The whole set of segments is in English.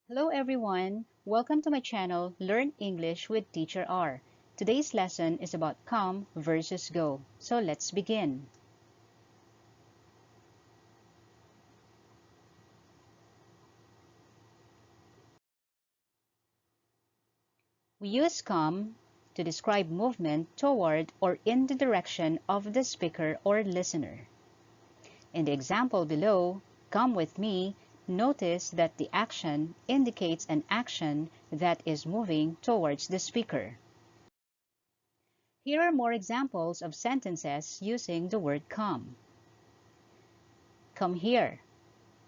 Hello everyone! Welcome to my channel Learn English with Teacher R. Today's lesson is about come versus go. So let's begin. We use come to describe movement toward or in the direction of the speaker or listener. In the example below, come with me, notice that the action indicates an action that is moving towards the speaker. Here are more examples of sentences using the word come. Come here.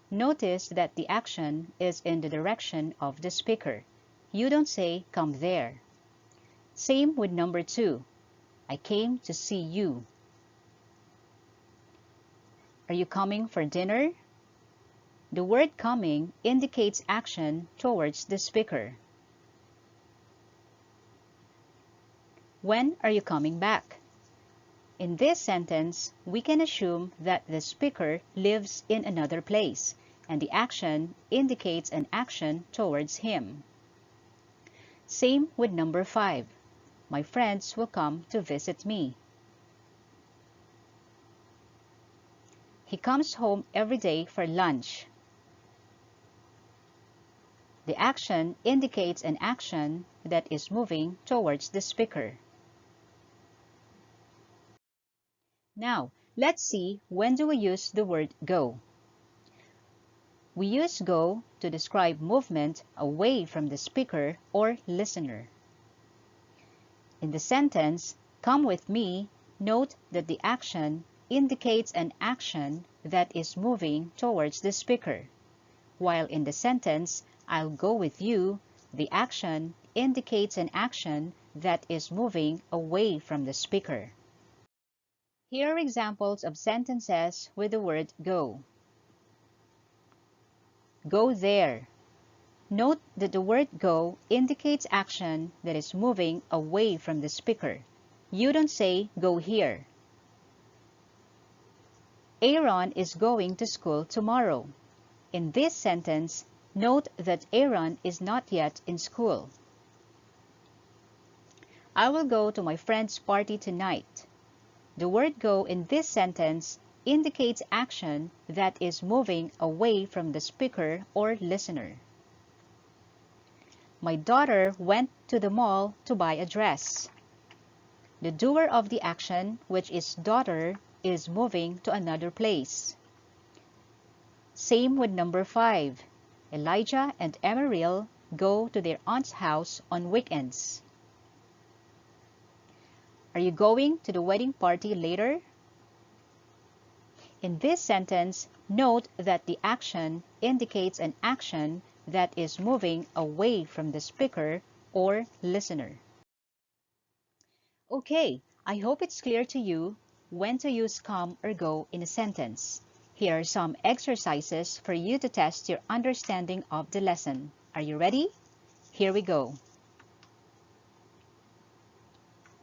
Notice that the action is in the direction of the speaker. You don't say, come there. Same with number 2. I came to see you. Are you coming for dinner? The word coming indicates action towards the speaker. When are you coming back? In this sentence, we can assume that the speaker lives in another place, and the action indicates an action towards him. Same with number 5. My friends will come to visit me. He comes home every day for lunch. The action indicates an action that is moving towards the speaker. Now, let's see when do we use the word go. We use go to describe movement away from the speaker or listener. In the sentence, come with me, note that the action indicates an action that is moving towards the speaker, while in the sentence, I'll go with you, the action indicates an action that is moving away from the speaker. Here are examples of sentences with the word go. Go there. Note that the word go indicates action that is moving away from the speaker. You don't say go here. Aaron is going to school tomorrow. In this sentence, note that Aaron is not yet in school. I will go to my friend's party tonight. The word go in this sentence indicates action that is moving away from the speaker or listener. My daughter went to the mall to buy a dress. The doer of the action, which is daughter, is moving to another place. Same with number 5. Elijah and Emeril go to their aunt's house on weekends. Are you going to the wedding party later? In this sentence, note that the action indicates an action that is moving away from the speaker or listener. Okay, I hope it's clear to you when to use come or go in a sentence. Here are some exercises for you to test your understanding of the lesson. Are you ready? Here we go.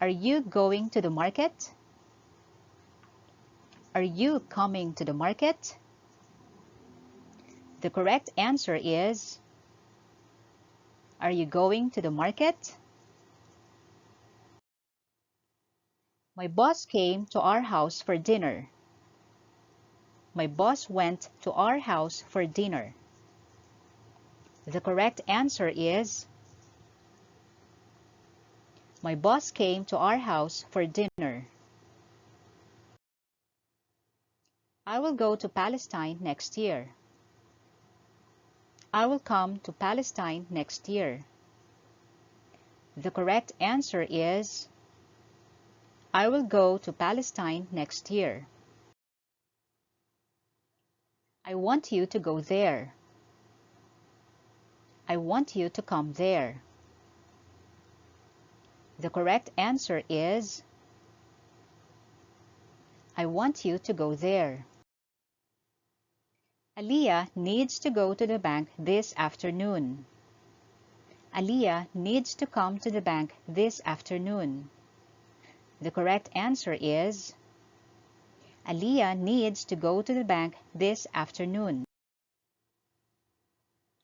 Are you going to the market? Are you coming to the market? The correct answer is, are you going to the market? My boss came to our house for dinner. My boss went to our house for dinner. The correct answer is, my boss came to our house for dinner. I will go to Palestine next year. I will come to Palestine next year. The correct answer is, I will go to Palestine next year. I want you to go there. I want you to come there. The correct answer is, I want you to go there. Aliyah needs to go to the bank this afternoon. Aliyah needs to come to the bank this afternoon. The correct answer is, Aliyah needs to go to the bank this afternoon.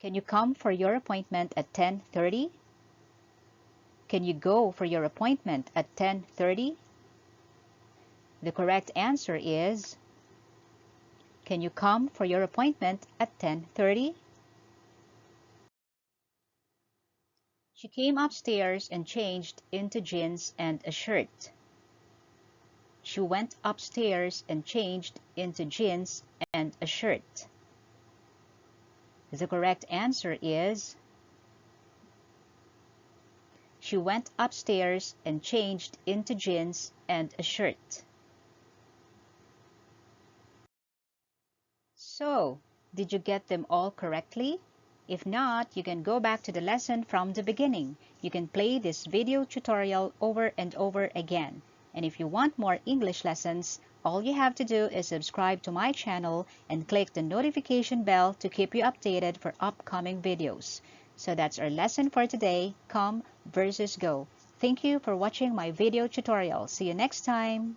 Can you come for your appointment at 10:30? Can you go for your appointment at 10:30? The correct answer is, can you come for your appointment at 10:30? She came upstairs and changed into jeans and a shirt. She went upstairs and changed into jeans and a shirt. The correct answer is, she went upstairs and changed into jeans and a shirt. So, did you get them all correctly? If not, you can go back to the lesson from the beginning. You can play this video tutorial over and over again. And if you want more English lessons, all you have to do is subscribe to my channel and click the notification bell to keep you updated for upcoming videos. So that's our lesson for today, come versus go. Thank you for watching my video tutorial. See you next time.